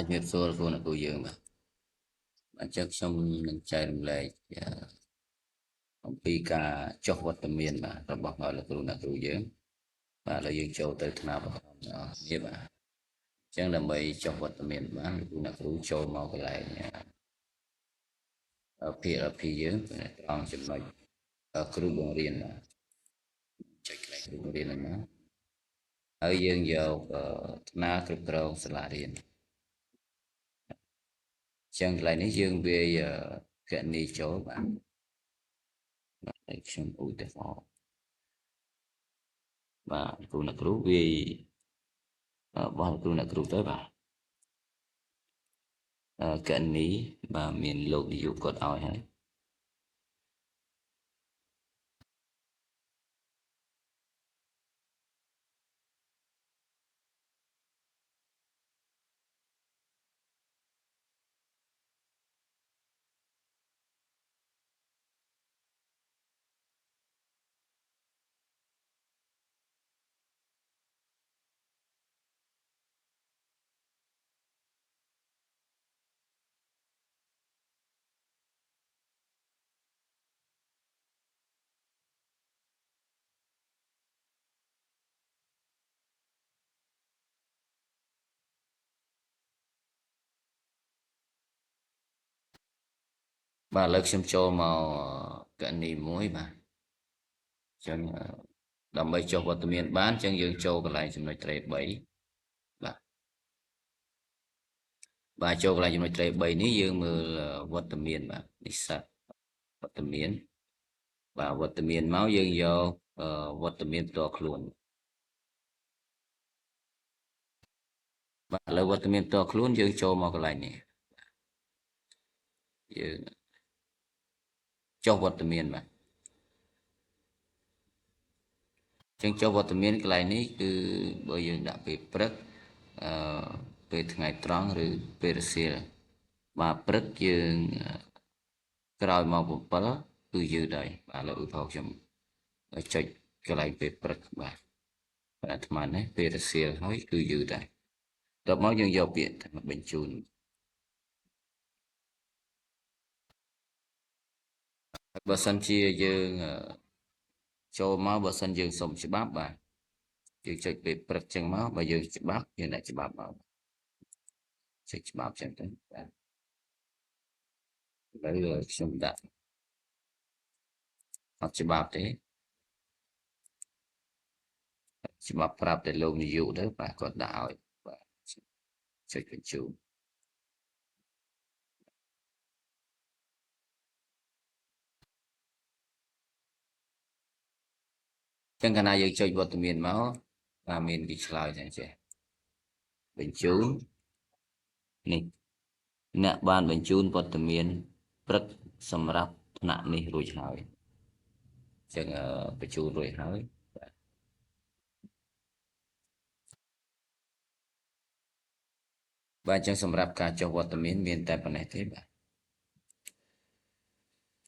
ជំរាបសួរគ្រូអ្នកគ្រូយើងបាទចឹងខ្ញុំនឹងចែករំលែកអំពីការចុះវត្តមានបាទរបស់លោកគ្រូអ្នកគ្រូយើងបាទឥឡូវយើងចូលទៅថ្នាក់បន្តគ្នាបាទចឹងដើម្បីចុះវត្តមានបានលោកគ្រូអ្នកគ្រូចូលមកកន្លែងPLP យើងត្រង់ចំណុចគ្រូបង្រៀនបាទចុចកន្លែងគ្រូបង្រៀនហ្នឹងណាហើយយើងយកថ្នាក់គ្រប់គ្រងសាលារៀនចឹងកន្លែងនេះយើងវាយកណនីចូលបាទខ្ញុំឧទាហរណ៍បាទគ្រូអ្នកគ្រូវាបោះគ្រូអ្នកគ្រូទៅបាទកណនីបាទមានលោកនាយកគាត់ឲ្យហើយបាទឥឡូវខ្ញុំចូលមកកណនីមួយបាទចឹងដើម្បីចុះវត្តមានបានចឹងយើងចូលកន្លែងចំណុចត្រី3បាទបាទចូលកន្លែងចំណុចត្រី3នេះយើងមើលវត្តមានបាទនិស្សិតវត្តមានបាទវត្តមានមកយើងយកវត្តមានផ្ទាល់ខ្លួនបាទឥឡូវវត្តមានផ្ទាល់ខ្លួនយើងចូលមកកន្លែងនេះយើងចុះវត្តមានបាទចឹងចុះវត្តមានកន្លែងនេះគឺបើយើងដាក់ពេលព្រឹកអឺពេលថ្ងៃត្រង់ឬពេលរសៀលបាទព្រឹកយើងក្រោយមក7គឺយឺតហើយបាទលើឧទាហរណ៍ខ្ញុំចុចកន្លែងពេលព្រឹកបាទអាត្មានេះពេលរសៀលហើយគឺយឺតហើយដល់មកយើងយកពាក្យថាបញ្ជូនបើសិនជាយើងចូលមកបើសិនយើងសុំច្បាប់បាទយើងចុចពេលព្រឹកចឹងមកបើយើងច្បាប់យើងដាក់ច្បាប់មកចុចច្បាប់ចឹងទៅបាទឥឡូវខ្ញុំដាក់អត់ច្បាប់ទេច្បាប់ប្រាប់តែលោកនាយកទៅបាទគាត់ដាក់ឲ្យបាទចុចបញ្ជូនចឹងកាលណាយើងចុចវត្តមានមកបាទមានវាឆ្លើយចឹងចេះបញ្ជូននេះអ្នកបានបញ្ជូនវត្តមានព្រឹកសម្រាប់ថ្នាក់នេះរួចហើយចឹងបញ្ជូនរួចហើយបាទចឹងសម្រាប់ការចុះវត្តមានតែប៉ុណ្ណេះទេបាទ